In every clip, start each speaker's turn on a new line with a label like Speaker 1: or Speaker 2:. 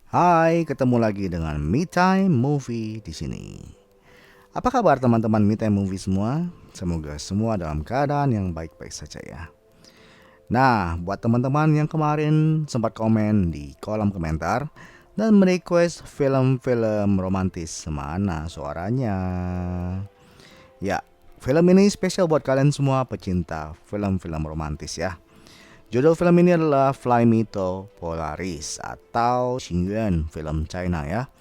Speaker 1: Hai, ketemu lagi dengan Me Time Movie di sini. Apa kabar teman-teman Me Time Movie semua? Semoga semua dalam keadaan yang baik-baik saja ya. Nah, buat teman-teman yang kemarin sempat komen di kolom komentar dan merequest film-film romantis, mana suaranya? Ya, film ini spesial buat kalian semua pecinta film-film romantis ya. Judul film ini adalah Fly Me to Polaris atau Xingyuan, film China ya.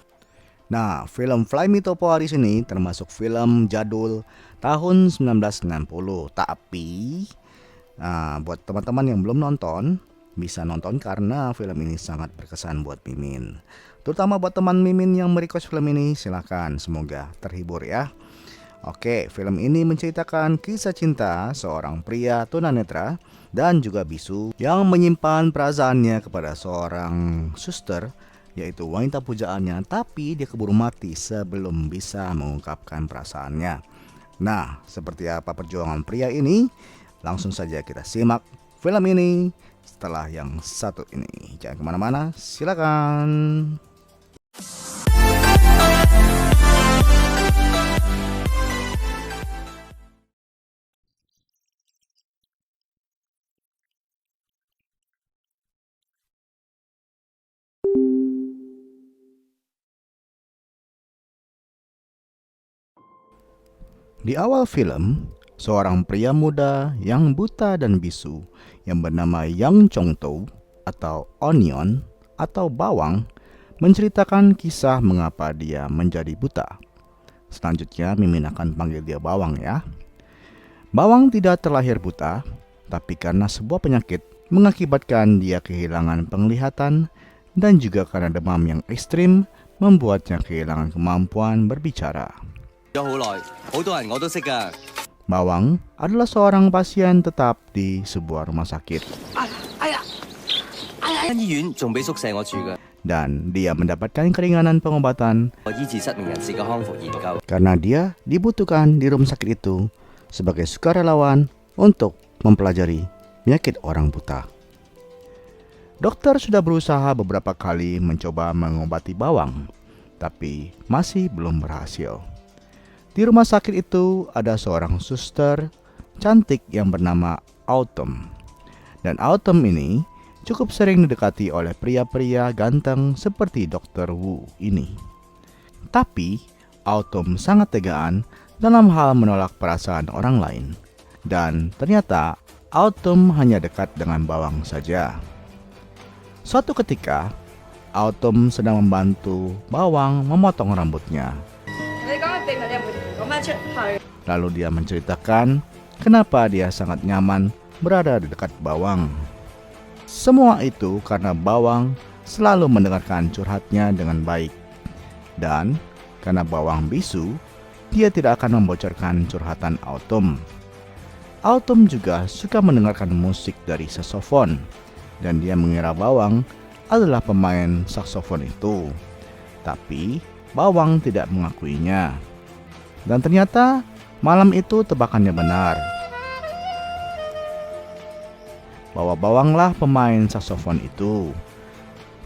Speaker 1: Nah, film Fly Me to Polaris ini termasuk film jadul tahun 1990. Tapi, buat teman-teman yang belum nonton, bisa nonton karena film ini sangat berkesan buat Mimin. Terutama buat teman Mimin yang merequest film ini, silakan. Semoga terhibur ya. Oke, film ini menceritakan kisah cinta seorang pria tunanetra dan juga bisu yang menyimpan perasaannya kepada seorang suster, yaitu wanita pujaannya, tapi dia keburu mati sebelum bisa mengungkapkan perasaannya. Nah, seperti apa perjuangan pria ini? Langsung saja kita simak film ini setelah yang satu ini. Jangan kemana-mana, silakan. Di awal film, seorang pria muda yang buta dan bisu yang bernama Yang Chongtou atau Onion atau Bawang menceritakan kisah mengapa dia menjadi buta. Selanjutnya Mimin akan panggil dia Bawang ya. Bawang tidak terlahir buta, tapi karena sebuah penyakit mengakibatkan dia kehilangan penglihatan dan juga karena demam yang ekstrim membuatnya kehilangan kemampuan berbicara. Bawang adalah seorang pasien tetap di sebuah rumah sakit. Dan dia mendapatkan keringanan pengobatan karena dia dibutuhkan di rumah sakit itu sebagai sukarelawan untuk mempelajari penyakit orang buta. Dokter sudah berusaha beberapa kali mencoba mengobati Bawang, tapi masih belum berhasil. Di rumah sakit itu ada seorang suster cantik yang bernama Autumn. Dan Autumn ini cukup sering didekati oleh pria-pria ganteng seperti Dr. Wu ini. Tapi Autumn sangat tegaan dalam hal menolak perasaan orang lain. Dan ternyata Autumn hanya dekat dengan Bawang saja. Suatu ketika, Autumn sedang membantu Bawang memotong rambutnya. Lalu dia menceritakan kenapa dia sangat nyaman berada di dekat Bawang. Semua itu karena Bawang selalu mendengarkan curhatnya dengan baik. Dan karena Bawang bisu, dia tidak akan membocorkan curhatan Autumn. Autumn juga suka mendengarkan musik dari saksofon, dan dia mengira Bawang adalah pemain saksofon itu. Tapi Bawang tidak mengakuinya. Dan ternyata malam itu tebakannya benar, bahwa Bawanglah pemain saksofon itu.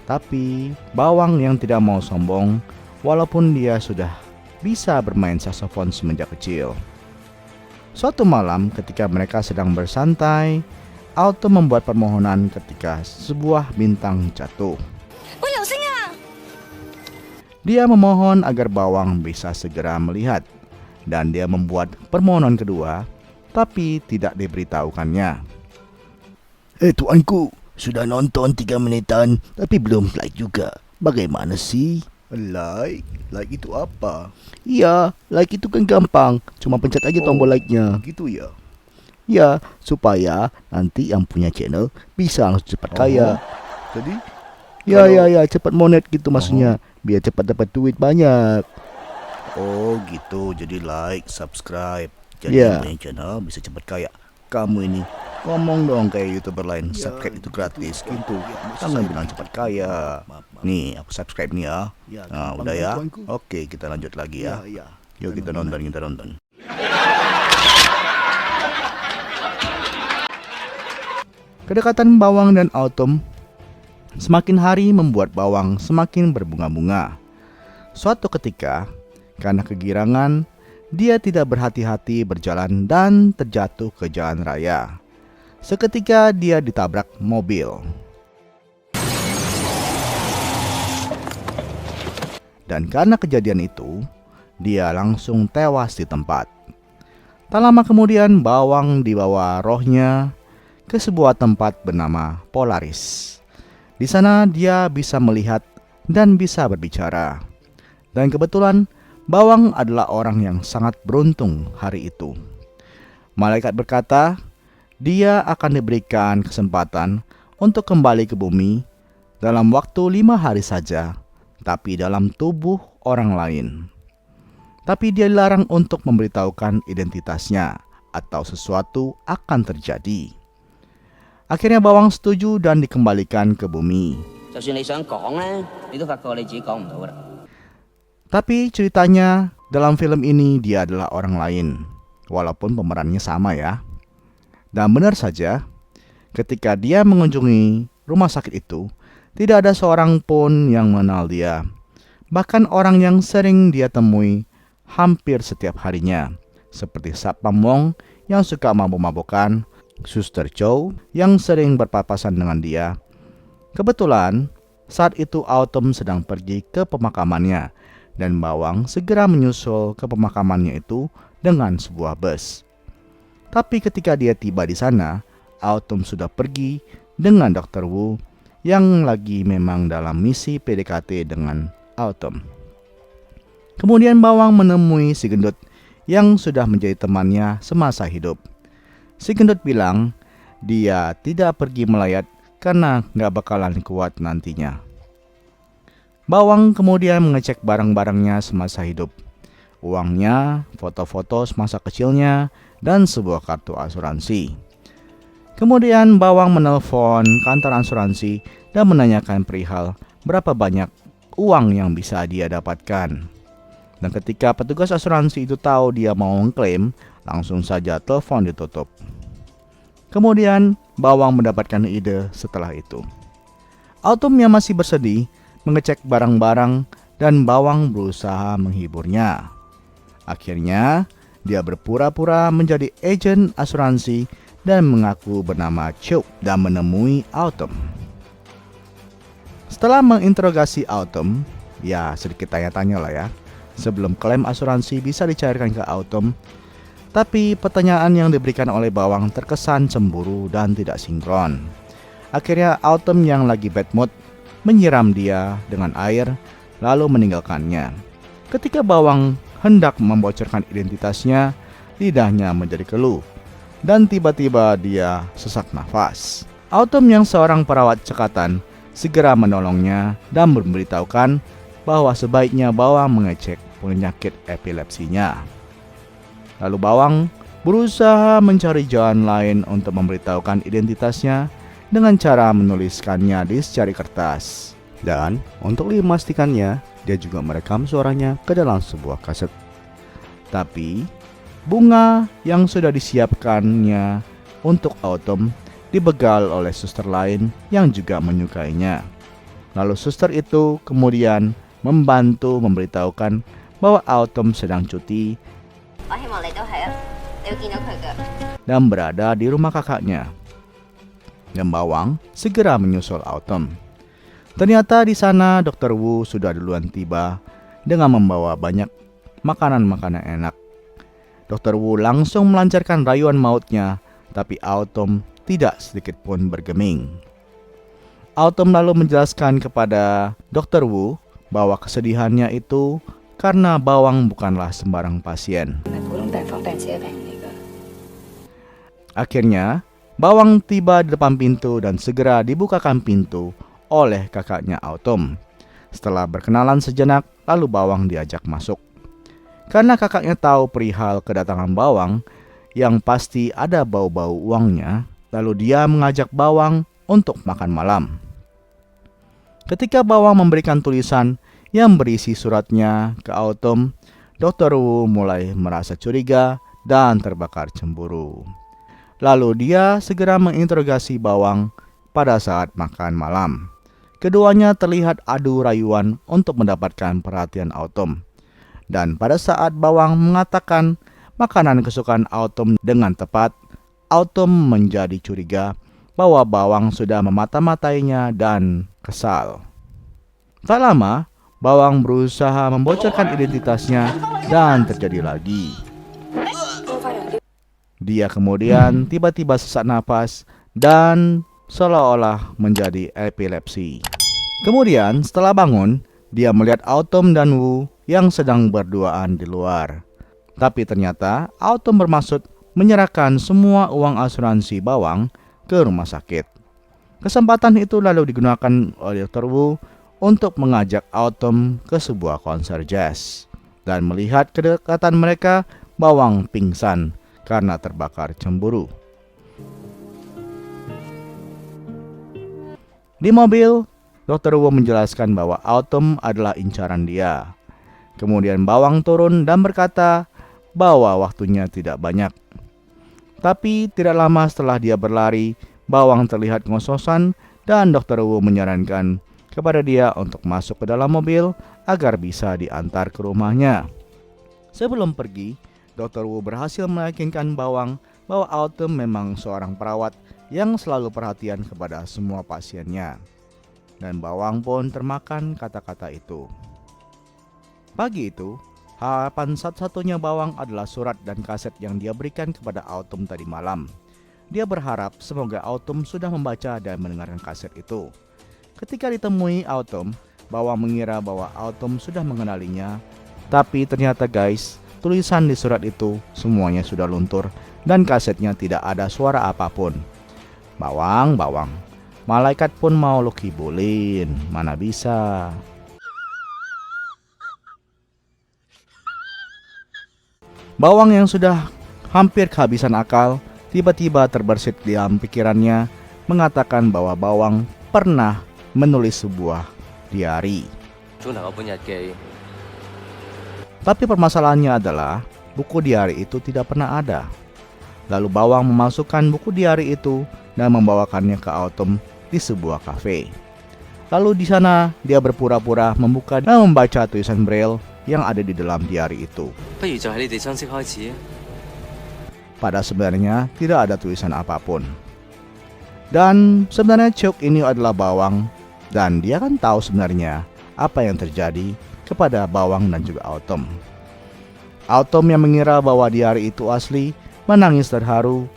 Speaker 1: Tapi Bawang yang tidak mau sombong, walaupun dia sudah bisa bermain saksofon semenjak kecil. Suatu malam ketika mereka sedang bersantai, Autumn membuat permohonan ketika sebuah bintang jatuh. Dia memohon agar Bawang bisa segera melihat. Dan dia membuat permohonan kedua, tapi tidak diberitahukannya.
Speaker 2: Tuanku, sudah nonton 3 menitan, tapi belum like juga. Bagaimana sih?
Speaker 1: Like? Like itu apa?
Speaker 2: Iya, like itu kan gampang. Cuma pencet aja tombol like-nya.
Speaker 1: Gitu ya?
Speaker 2: Ya, supaya nanti yang punya channel bisa langsung cepat kaya.
Speaker 1: Jadi?
Speaker 2: Ya, cepat monet gitu maksudnya. Biar cepat dapat duit banyak.
Speaker 1: Oh gitu, jadi like, subscribe. Jadi
Speaker 2: Ya.
Speaker 1: yang punya channel bisa cepat kaya. Kamu ini ngomong dong kayak YouTuber lain, subscribe itu gratis gitu. Jangan bilang cepat kaya. Nih, aku subscribe nih ya. Nah, udah ya. Oke, kita lanjut lagi ya. Yuk kita nonton.
Speaker 2: Kedekatan Bawang dan Autumn
Speaker 1: Semakin hari membuat Bawang semakin berbunga-bunga. Suatu ketika, karena kegirangan, dia tidak berhati-hati berjalan dan terjatuh ke jalan raya. Seketika dia ditabrak mobil. Dan karena kejadian itu, dia langsung tewas di tempat. Tak lama kemudian Bawang dibawa rohnya ke sebuah tempat bernama Polaris. Di sana dia bisa melihat dan bisa berbicara. Dan kebetulan Bawang adalah orang yang sangat beruntung hari itu. Malaikat berkata, dia akan diberikan kesempatan untuk kembali ke bumi dalam waktu 5 hari saja, tapi dalam tubuh orang lain. Tapi dia dilarang untuk memberitahukan identitasnya atau sesuatu akan terjadi. Akhirnya Bawang setuju dan dikembalikan ke bumi. Tapi ceritanya dalam film ini dia adalah orang lain, walaupun pemerannya sama ya. Dan benar saja, ketika dia mengunjungi rumah sakit itu, tidak ada seorang pun yang mengenal dia. Bahkan orang yang sering dia temui hampir setiap harinya, seperti Satpam Wong yang suka mabuk-mabukan, Suster Chow yang sering berpapasan dengan dia. Kebetulan saat itu Autumn sedang pergi ke pemakamannya dan Bawang segera menyusul ke pemakamannya itu dengan sebuah bus. Tapi ketika dia tiba di sana, Autumn sudah pergi dengan Dr. Wu yang lagi memang dalam misi PDKT dengan Autumn. Kemudian Bawang menemui si gendut yang sudah menjadi temannya semasa hidup. Si gendut bilang dia tidak pergi melayat karena gak bakalan kuat nantinya. Bawang kemudian mengecek barang-barangnya semasa hidup. Uangnya, foto-foto semasa kecilnya, dan sebuah kartu asuransi. Kemudian Bawang menelpon kantor asuransi dan menanyakan perihal berapa banyak uang yang bisa dia dapatkan. Dan ketika petugas asuransi itu tahu dia mau mengklaim, langsung saja telepon ditutup. Kemudian Bawang mendapatkan ide setelah itu. Autumn yang masih bersedih mengecek barang-barang dan Bawang berusaha menghiburnya. Akhirnya dia berpura-pura menjadi agen asuransi dan mengaku bernama Chow dan menemui Autumn. Setelah menginterogasi Autumn, ya sedikit tanya-tanya lah ya, sebelum klaim asuransi bisa dicairkan ke Autumn. Tapi pertanyaan yang diberikan oleh Bawang terkesan cemburu dan tidak sinkron. Akhirnya Autumn yang lagi bad mood menyiram dia dengan air lalu meninggalkannya. Ketika Bawang hendak membocorkan identitasnya, lidahnya menjadi keluh dan tiba-tiba dia sesak nafas. Autumn yang seorang perawat cekatan segera menolongnya dan memberitahukan bahwa sebaiknya Bawang mengecek penyakit epilepsinya. Lalu Bawang berusaha mencari jalan lain untuk memberitahukan identitasnya dengan cara menuliskannya di secari kertas. Dan untuk memastikannya, dia juga merekam suaranya ke dalam sebuah kaset. Tapi bunga yang sudah disiapkannya untuk Autumn dibegal oleh suster lain yang juga menyukainya. Lalu suster itu kemudian membantu memberitahukan bahwa Autumn sedang cuti dan berada di rumah kakaknya. Dan Bawang segera menyusul Autumn. Ternyata di sana Dr. Wu sudah duluan tiba dengan membawa banyak makanan-makanan enak. Dr. Wu langsung melancarkan rayuan mautnya, tapi Autumn tidak sedikit pun bergeming. Autumn lalu menjelaskan kepada Dr. Wu bahwa kesedihannya itu karena Bawang bukanlah sembarang pasien. Akhirnya, Bawang tiba di depan pintu dan segera dibukakan pintu oleh kakaknya Autumn. Setelah berkenalan sejenak, lalu Bawang diajak masuk. Karena kakaknya tahu perihal kedatangan Bawang, yang pasti ada bau-bau uangnya, lalu dia mengajak Bawang untuk makan malam. Ketika Bawang memberikan tulisan yang berisi suratnya ke Autumn, Dr. Wu mulai merasa curiga dan terbakar cemburu. Lalu dia segera menginterogasi Bawang pada saat makan malam. Keduanya terlihat adu rayuan untuk mendapatkan perhatian Autumn. Dan pada saat Bawang mengatakan makanan kesukaan Autumn dengan tepat, Autumn menjadi curiga bahwa Bawang sudah memata-matainya dan kesal. Tak lama, Bawang berusaha membocorkan identitasnya dan terjadi lagi. Dia kemudian tiba-tiba sesak napas dan seolah-olah menjadi epilepsi. Kemudian setelah bangun, dia melihat Autumn dan Wu yang sedang berduaan di luar. Tapi ternyata Autumn bermaksud menyerahkan semua uang asuransi Bawang ke rumah sakit. Kesempatan itu lalu digunakan oleh Dr. Wu untuk mengajak Autumn ke sebuah konser jazz. Dan melihat kedekatan mereka, Bawang pingsan karena terbakar cemburu. Di mobil, Dr. Wu menjelaskan bahwa Autumn adalah incaran dia. Kemudian Bawang turun dan berkata bahwa waktunya tidak banyak. Tapi tidak lama setelah dia berlari, Bawang terlihat ngos-ngosan dan Dr. Wu menyarankan kepada dia untuk masuk ke dalam mobil agar bisa diantar ke rumahnya. Sebelum pergi, Dr. Wu berhasil meyakinkan Bawang bahwa Autumn memang seorang perawat yang selalu perhatian kepada semua pasiennya. Dan Bawang pun termakan kata-kata itu. Pagi itu, harapan satu-satunya Bawang adalah surat dan kaset yang dia berikan kepada Autumn tadi malam. Dia berharap semoga Autumn sudah membaca dan mendengarkan kaset itu. Ketika ditemui Autumn, Bawang mengira bahwa Autumn sudah mengenalinya. Tapi ternyata guys, tulisan di surat itu semuanya sudah luntur dan kasetnya tidak ada suara apapun. Bawang, malaikat pun mau lu kibulin, mana bisa. Bawang yang sudah hampir kehabisan akal, tiba-tiba terbersit di dalam pikirannya, mengatakan bahwa Bawang pernah menulis sebuah diari. Tapi permasalahannya adalah, buku diari itu tidak pernah ada. Lalu Bawang memasukkan buku diari itu dan membawakannya ke Autumn di sebuah kafe. Lalu di sana dia berpura-pura membuka dan membaca tulisan Braille yang ada di dalam diari itu. Pada sebenarnya tidak ada tulisan apapun. Dan sebenarnya Chuk ini adalah Bawang dan dia kan tahu sebenarnya apa yang terjadi kepada Bawang dan juga Autumn. Autumn yang mengira bahwa diari itu asli menangis terharu.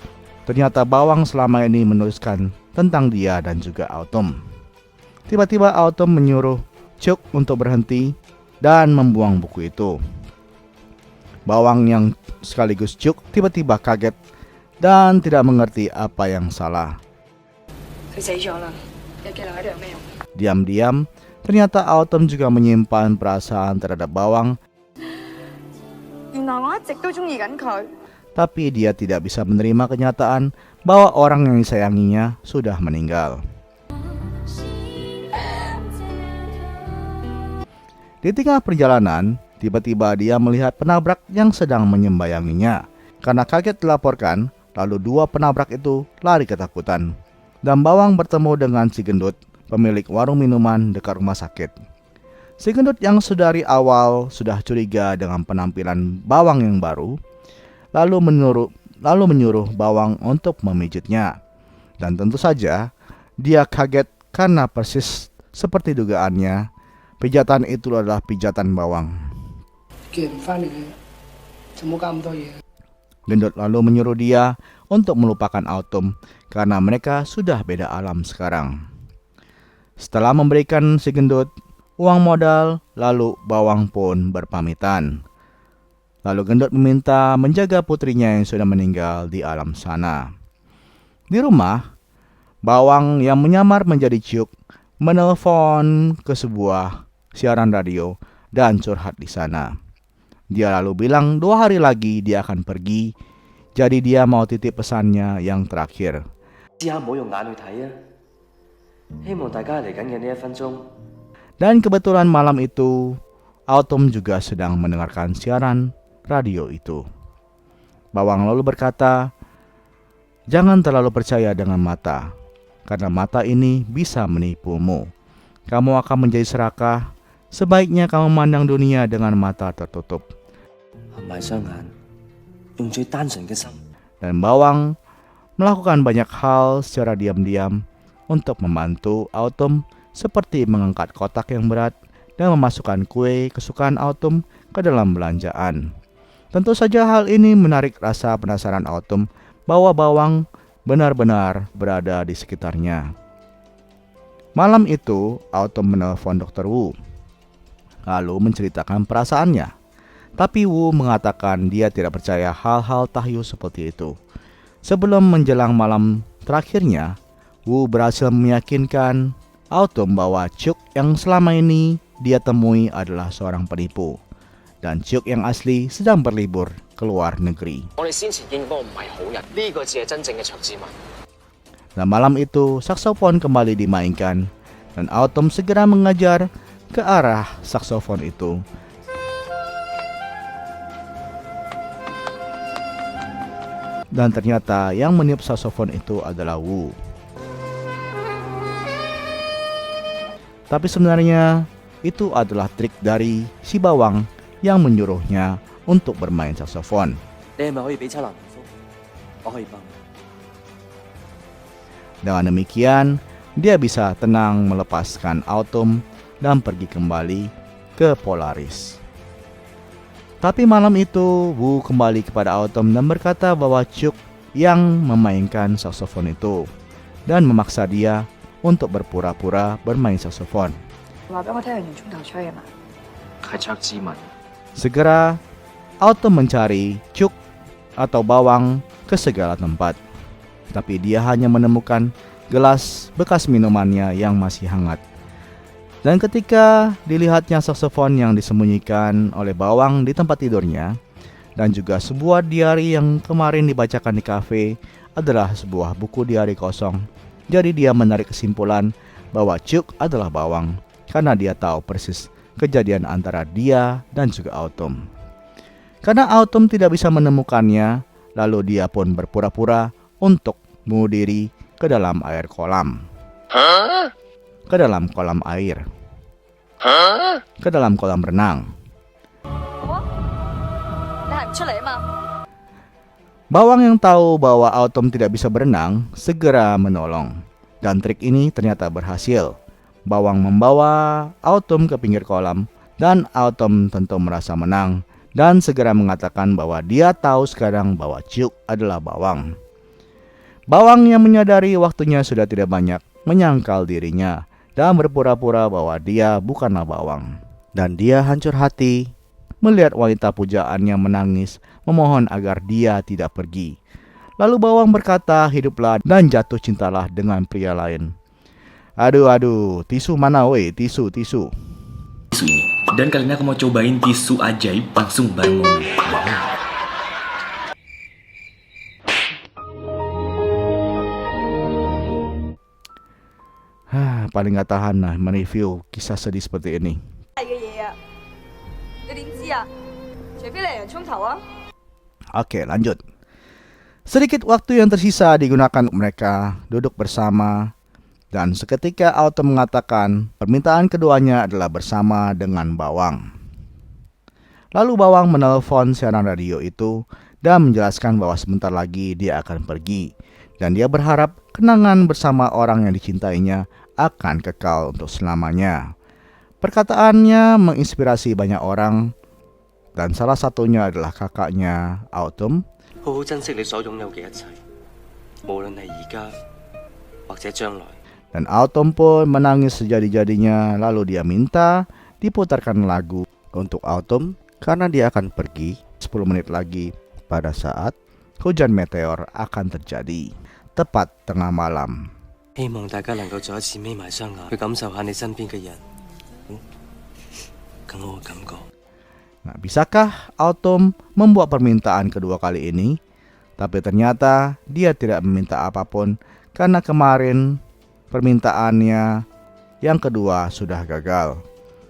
Speaker 1: Ternyata Bawang selama ini menuliskan tentang dia dan juga Autumn. Tiba-tiba Autumn menyuruh Chuk untuk berhenti dan membuang buku itu. Bawang yang sekaligus Chuk tiba-tiba kaget dan tidak mengerti apa yang salah. Diam-diam, ternyata Autumn juga menyimpan perasaan terhadap Bawang. Tapi dia tidak bisa menerima kenyataan bahwa orang yang disayanginya sudah meninggal. Di tengah perjalanan, tiba-tiba dia melihat penabrak yang sedang menyembayanginya. Karena kaget dilaporkan, lalu dua penabrak itu lari ketakutan. Dan Bawang bertemu dengan si gendut, pemilik warung minuman dekat rumah sakit. Si gendut yang dari awal sudah curiga dengan penampilan Bawang yang baru, lalu menyuruh Bawang untuk memijitnya. Dan tentu saja, dia kaget karena persis seperti dugaannya, pijatan itu adalah pijatan Bawang. Gendut lalu menyuruh dia untuk melupakan Autumn karena mereka sudah beda alam sekarang. Setelah memberikan si gendut uang modal, lalu Bawang pun berpamitan. Lalu gendut meminta menjaga putrinya yang sudah meninggal di alam sana. Di rumah, Bawang yang menyamar menjadi Chuk menelpon ke sebuah siaran radio dan curhat di sana. Dia lalu bilang 2 hari lagi dia akan pergi, jadi dia mau titip pesannya yang terakhir. Dan kebetulan malam itu, Autumn juga sedang mendengarkan siaran radio itu. Bawang lalu berkata, "Jangan terlalu percaya dengan mata, karena mata ini bisa menipumu. kamu akan menjadi serakah. Sebaiknya kamu memandang dunia dengan mata tertutup.
Speaker 3: 合埋雙眼，用最單純嘅心。
Speaker 1: Dan Bawang melakukan banyak hal secara diam-diam untuk membantu Autumn, seperti mengangkat kotak yang berat dan memasukkan kue kesukaan Autumn ke dalam belanjaan. Tentu saja hal ini menarik rasa penasaran Autumn bahwa Bawang benar-benar berada di sekitarnya. Malam itu, Autumn menelpon Dr. Wu, lalu menceritakan perasaannya. Tapi Wu mengatakan dia tidak percaya hal-hal tahyu seperti itu. Sebelum menjelang malam terakhirnya, Wu berhasil meyakinkan Autumn bahwa Chuk yang selama ini dia temui adalah seorang penipu, dan Chuk yang asli sedang berlibur ke luar negeri.
Speaker 3: 我哋先前見嗰個唔係好人，呢個只係真正嘅卓志文。
Speaker 1: Dan malam itu, saksofon kembali dimainkan, dan Autumn segera mengajar ke arah saksofon itu. Dan ternyata yang meniup saksofon itu adalah Wu. Tapi sebenarnya itu adalah trik dari si Bawang yang menyuruhnya untuk bermain saksofon.
Speaker 3: 你係咪可以俾7男福？我可以幫。
Speaker 1: Dengan demikian, dia bisa tenang melepaskan Autumn dan pergi kembali ke Polaris. Tapi malam itu, Wu kembali kepada Autumn dan berkata bahwa Chuk yang memainkan saksofon itu, dan memaksa dia untuk berpura-pura bermain saksofon.
Speaker 4: 話俾我聽係袁中頭吹啊嘛。
Speaker 3: 係卓志文。
Speaker 1: Segera, Autumn mencari Chuk atau Bawang ke segala tempat. Tapi dia hanya menemukan gelas bekas minumannya yang masih hangat. Dan ketika dilihatnya saksofon yang disembunyikan oleh Bawang di tempat tidurnya, dan juga sebuah diari yang kemarin dibacakan di kafe adalah sebuah buku diari kosong. Jadi dia menarik kesimpulan bahwa Chuk adalah Bawang, karena dia tahu persis kejadian antara dia dan juga Autumn. Karena Autumn tidak bisa menemukannya, lalu dia pun berpura-pura untuk bunuh diri ke dalam air kolam. Ke dalam kolam air. Ke dalam kolam renang.
Speaker 4: 你係唔出嚟啊嘛？
Speaker 1: Bawang yang tahu bahwa Autumn tidak bisa berenang segera menolong. Dan trik ini ternyata berhasil. Bawang membawa Autumn ke pinggir kolam, dan Autumn tentu merasa menang dan segera mengatakan bahwa dia tahu sekarang bahwa Chuk adalah Bawang. Bawang yang menyadari waktunya sudah tidak banyak menyangkal dirinya dan berpura-pura bahwa dia bukanlah Bawang. Dan dia hancur hati melihat wanita pujaan yang menangis memohon agar dia tidak pergi. Lalu Bawang berkata, hiduplah dan jatuh cintalah dengan pria lain. Aduh, tisu mana weh, tisu.
Speaker 5: Tisu ini. Dan kali ini aku mau cobain tisu ajaib langsung bareng mobil. Wow.
Speaker 1: Paling gak tahan lah mereview kisah sedih seperti ini.
Speaker 4: 係嘅嘢啊，你點知啊？除非你係人沖頭啊！
Speaker 1: Oke, lanjut. Sedikit waktu yang tersisa digunakan mereka duduk bersama, dan seketika Autumn mengatakan permintaan keduanya adalah bersama dengan Bawang. Lalu Bawang menelpon siaran radio itu dan menjelaskan bahwa sebentar lagi dia akan pergi, dan dia berharap kenangan bersama orang yang dicintainya akan kekal untuk selamanya. Perkataannya menginspirasi banyak orang, dan salah satunya adalah kakaknya Autumn.
Speaker 3: 好好珍惜你所擁有嘅一切，無論係而家或者將來。
Speaker 1: Dan Autumn pun menangis sejadi-jadinya, lalu dia minta diputarkan lagu untuk Autumn karena dia akan pergi 10 menit lagi pada saat hujan meteor akan terjadi, tepat tengah malam.
Speaker 3: 希望大家能夠再一次眯埋雙眼，去感受下你身邊嘅人，更好嘅感覺。
Speaker 1: Nah, bisakah Autumn membuat permintaan kedua kali ini? Tapi ternyata dia tidak meminta apapun karena kemarin permintaannya yang kedua sudah gagal.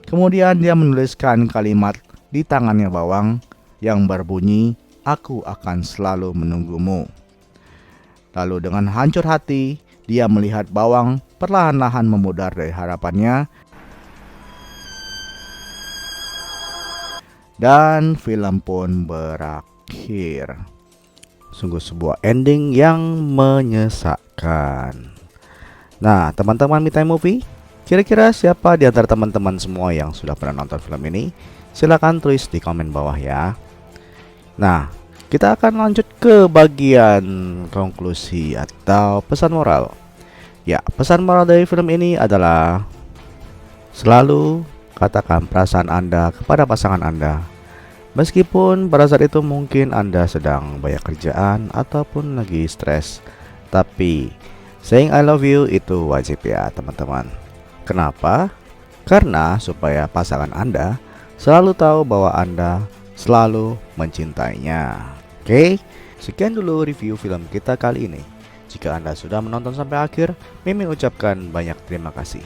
Speaker 1: Kemudian dia menuliskan kalimat di tangannya Bawang yang berbunyi, "Aku akan selalu menunggumu." Lalu dengan hancur hati, dia melihat Bawang perlahan-lahan memudar dari harapannya Dan film pun berakhir. Sungguh sebuah ending yang menyesakkan. Nah, teman-teman Me Time Movie, kira-kira siapa di antara teman-teman semua yang sudah pernah nonton film ini? Silahkan tulis di komen bawah ya. Nah, kita akan lanjut ke bagian konklusi atau pesan moral. Ya, pesan moral dari film ini adalah selalu katakan perasaan Anda kepada pasangan Anda. Meskipun pada saat itu mungkin Anda sedang banyak kerjaan ataupun lagi stres, tapi saying I love you itu wajib ya teman-teman. Kenapa? Karena supaya pasangan Anda selalu tahu bahwa Anda selalu mencintainya. Oke, sekian dulu review film kita kali ini. Jika Anda sudah menonton sampai akhir, Mimin ucapkan banyak terima kasih.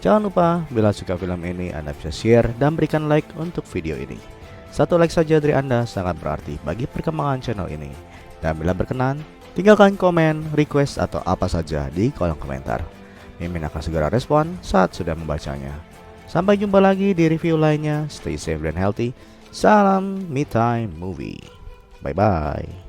Speaker 1: Jangan lupa bila suka film ini Anda bisa share dan berikan like untuk video ini. Satu like saja dari Anda sangat berarti bagi perkembangan channel ini. Dan bila berkenan, tinggalkan komen, request atau apa saja di kolom komentar. Mimin akan segera respon saat sudah membacanya. Sampai jumpa lagi di review lainnya. Stay safe dan healthy. Salam Me Time Movie. Bye bye.